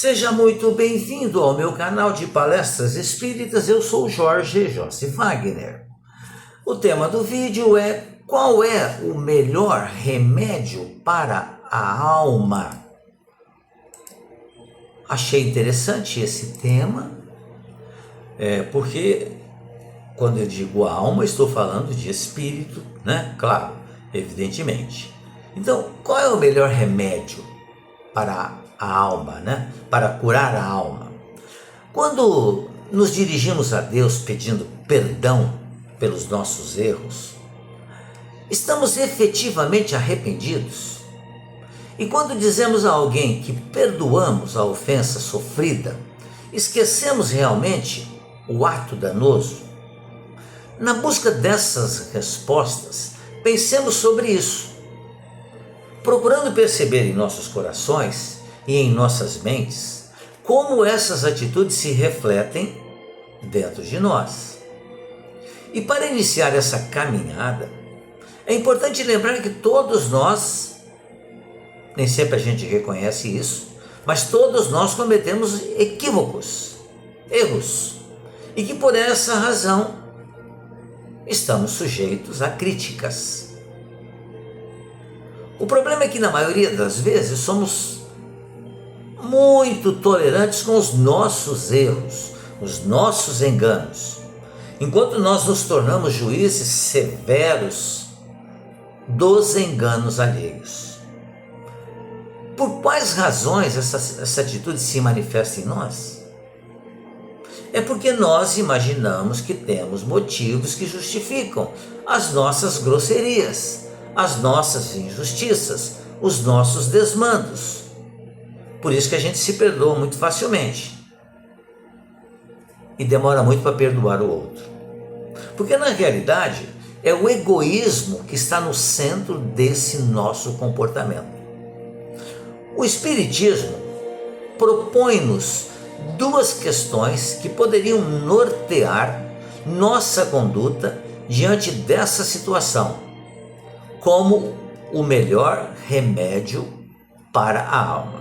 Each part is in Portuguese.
Seja muito bem-vindo ao meu canal de palestras espíritas. Eu sou Jorge Wagner. O tema do vídeo é: qual é o melhor remédio para a alma? Achei interessante esse tema, porque quando eu digo alma, estou falando de espírito, né? Claro, evidentemente. Então, qual é o melhor remédio para a alma, né? Para curar a alma? Quando nos dirigimos a Deus pedindo perdão pelos nossos erros, estamos efetivamente arrependidos? E quando dizemos a alguém que perdoamos a ofensa sofrida, esquecemos realmente o ato danoso? Na busca dessas respostas, pensemos sobre isso, procurando perceber em nossos corações e em nossas mentes como essas atitudes se refletem dentro de nós. E para iniciar essa caminhada, é importante lembrar que todos nós, nem sempre a gente reconhece isso, mas todos nós cometemos equívocos, erros, e que por essa razão estamos sujeitos a críticas. O problema é que na maioria das vezes somos muito tolerantes com os nossos erros, os nossos enganos, enquanto nós nos tornamos juízes severos dos enganos alheios. Por quais razões essa atitude se manifesta em nós? É porque nós imaginamos que temos motivos que justificam as nossas grosserias, as nossas injustiças, os nossos desmandos. Por isso que a gente se perdoa muito facilmente e demora muito para perdoar o outro. Porque na realidade é o egoísmo que está no centro desse nosso comportamento. O Espiritismo propõe-nos duas questões que poderiam nortear nossa conduta diante dessa situação, como o melhor remédio para a alma.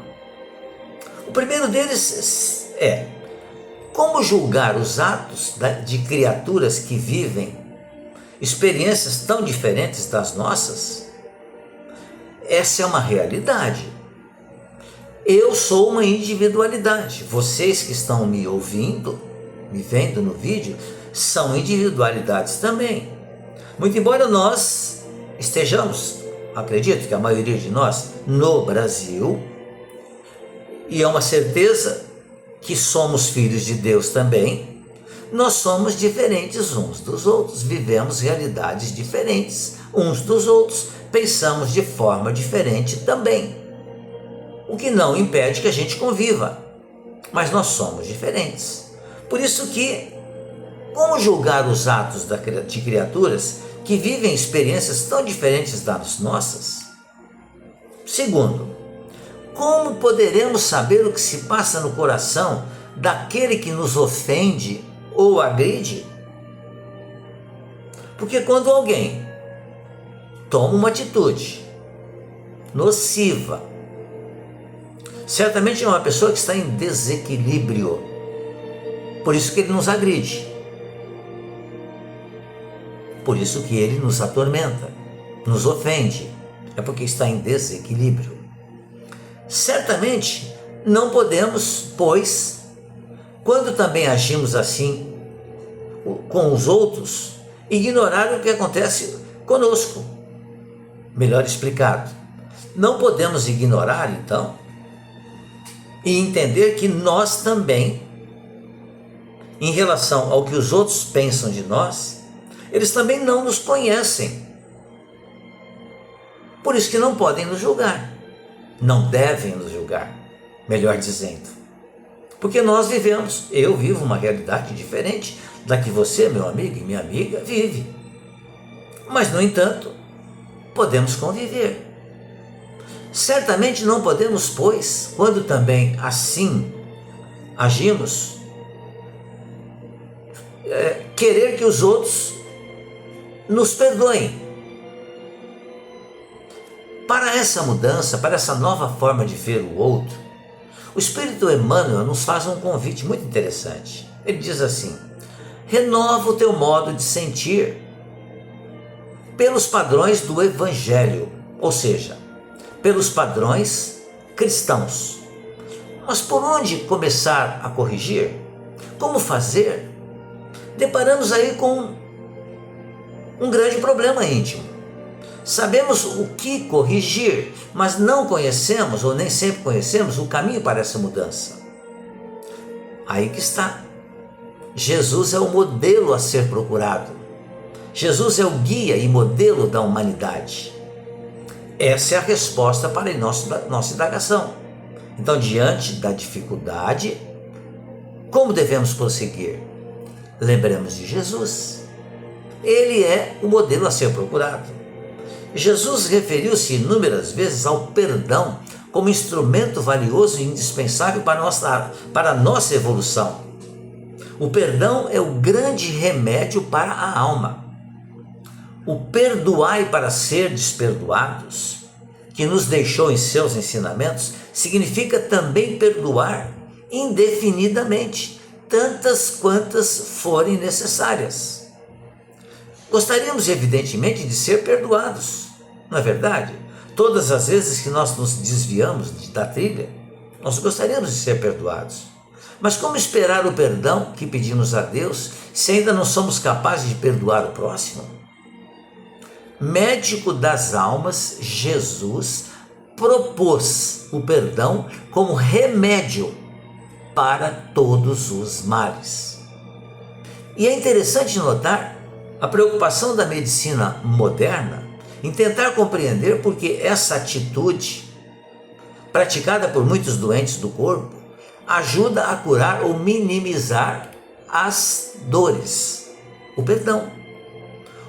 O primeiro deles é: como julgar os atos de criaturas que vivem experiências tão diferentes das nossas? Essa é uma realidade. Eu sou uma individualidade. Vocês que estão me ouvindo, me vendo no vídeo, são individualidades também. Muito embora nós estejamos, acredito que a maioria de nós, no Brasil, e é uma certeza que somos filhos de Deus também, nós somos diferentes uns dos outros, vivemos realidades diferentes uns dos outros, pensamos de forma diferente também. O que não impede que a gente conviva, mas nós somos diferentes. Por isso que, como julgar os atos de criaturas que vivem experiências tão diferentes das nossas? Segundo, como poderemos saber o que se passa no coração daquele que nos ofende ou agride? Porque quando alguém toma uma atitude nociva, certamente é uma pessoa que está em desequilíbrio, por isso que ele nos agride, por isso que ele nos atormenta, nos ofende, é porque está em desequilíbrio. Certamente não podemos, pois, quando também agimos assim com os outros, ignorar o que acontece conosco. Melhor explicado, não podemos ignorar, então, e entender que nós também, em relação ao que os outros pensam de nós, eles também não nos conhecem. Por isso que não podem nos julgar, não devem nos julgar, melhor dizendo. Porque nós vivemos, eu vivo uma realidade diferente da que você, meu amigo e minha amiga, vive. Mas, no entanto, podemos conviver. Certamente não podemos, pois, quando também assim agimos, querer que os outros nos perdoem. Para essa mudança, para essa nova forma de ver o outro, O Espírito Emmanuel nos faz um convite muito interessante. Ele diz assim: renova o teu modo de sentir pelos padrões do Evangelho, ou seja, pelos padrões cristãos. Mas por onde começar a corrigir? Como fazer? Deparamos aí com um grande problema íntimo. Sabemos o que corrigir, mas não conhecemos, ou nem sempre conhecemos, o caminho para essa mudança. Aí que está. Jesus é o modelo a ser procurado. Jesus é o guia e modelo da humanidade. Essa é a resposta para a nossa indagação. Então, diante da dificuldade, como devemos prosseguir? Lembremos de Jesus. Ele é o modelo a ser procurado. Jesus referiu-se inúmeras vezes ao perdão como instrumento valioso e indispensável para a nossa evolução. O perdão é o grande remédio para a alma. O perdoai para serdes perdoados, que nos deixou em seus ensinamentos, significa também perdoar indefinidamente, tantas quantas forem necessárias. Gostaríamos, evidentemente, de ser perdoados, não é verdade? Todas as vezes que nós nos desviamos da trilha, nós gostaríamos de ser perdoados. Mas como esperar o perdão que pedimos a Deus se ainda não somos capazes de perdoar o próximo? Médico das almas, Jesus propôs o perdão como remédio para todos os males. E é interessante notar a preocupação da medicina moderna em tentar compreender por que essa atitude, praticada por muitos doentes do corpo, ajuda a curar ou minimizar as dores, o perdão.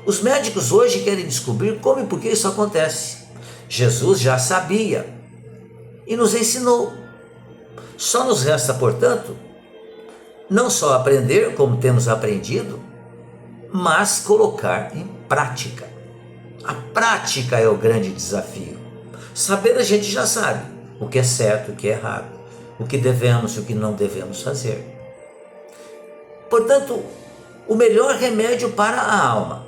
Os médicos hoje querem descobrir como e por que isso acontece. Jesus já sabia e nos ensinou. Só nos resta, portanto, não só aprender como temos aprendido, mas colocar em prática. A prática é o grande desafio. Saber a gente já sabe o que é certo, o que é errado, o que devemos e o que não devemos fazer. Portanto, o melhor remédio para a alma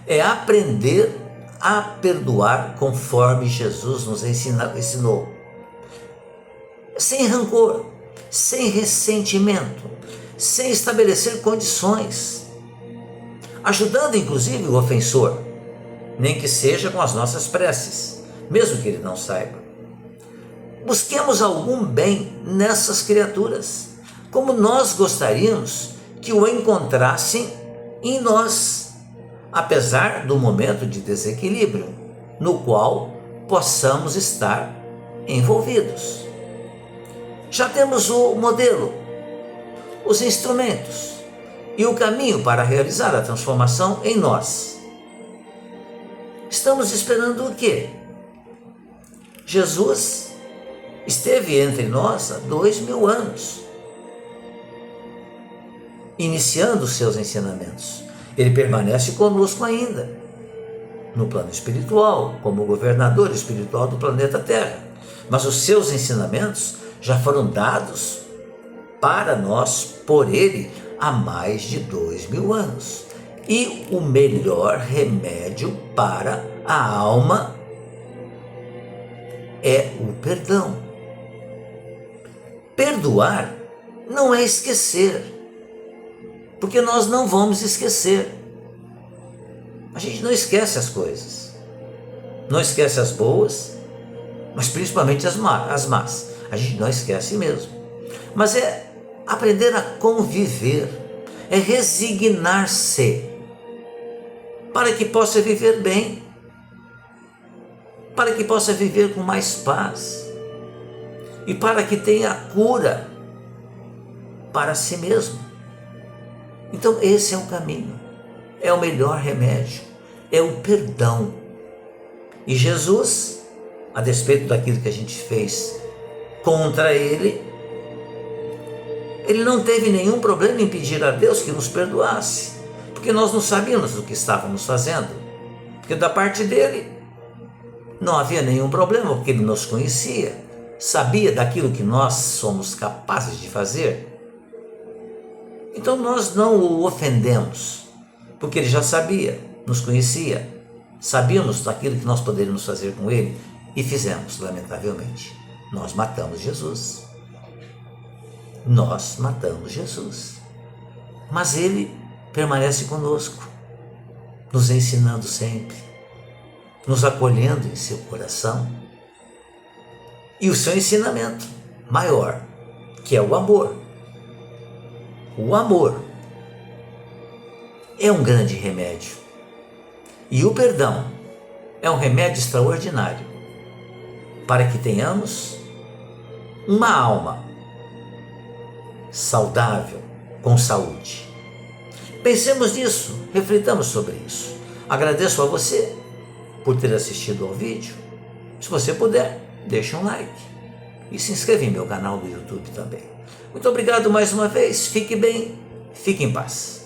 é aprender a perdoar conforme Jesus nos ensinou. Sem rancor, sem ressentimento, sem estabelecer condições, ajudando inclusive o ofensor, nem que seja com as nossas preces, mesmo que ele não saiba. Busquemos algum bem nessas criaturas, como nós gostaríamos que o encontrassem em nós, apesar do momento de desequilíbrio no qual possamos estar envolvidos. Já temos o modelo, os instrumentos e o caminho para realizar a transformação em nós. Estamos esperando o quê? Jesus esteve entre nós há 2000 anos, iniciando os seus ensinamentos. Ele permanece conosco ainda, no plano espiritual, como governador espiritual do planeta Terra. Mas os seus ensinamentos já foram dados para nós por ele há mais de 2000 anos. E o melhor remédio para a alma é o perdão. Perdoar não é esquecer, porque nós não vamos esquecer. A gente não esquece as coisas, não esquece as boas, mas principalmente as más. A gente não esquece mesmo. Mas é aprender a conviver, é resignar-se para que possa viver bem, para que possa viver com mais paz e para que tenha cura para si mesmo. Então esse é o caminho, é o melhor remédio, é o perdão. E Jesus, a despeito daquilo que a gente fez contra ele não teve nenhum problema em pedir a Deus que nos perdoasse, porque nós não sabíamos o que estávamos fazendo, porque da parte dele não havia nenhum problema, porque ele nos conhecia, sabia daquilo que nós somos capazes de fazer. Então nós não o ofendemos, porque ele já sabia, nos conhecia, sabíamos daquilo que nós poderíamos fazer com ele e fizemos, lamentavelmente. Nós matamos Jesus. Nós matamos Jesus. Mas ele permanece conosco, nos ensinando sempre, nos acolhendo em seu coração. E o seu ensinamento maior, que é o amor. O amor é um grande remédio. E o perdão é um remédio extraordinário para que tenhamos uma alma saudável, com saúde. Pensemos nisso, reflitamos sobre isso. Agradeço a você por ter assistido ao vídeo. Se você puder, deixe um like e se inscreva em meu canal do YouTube também. Muito obrigado mais uma vez, fique bem, fique em paz.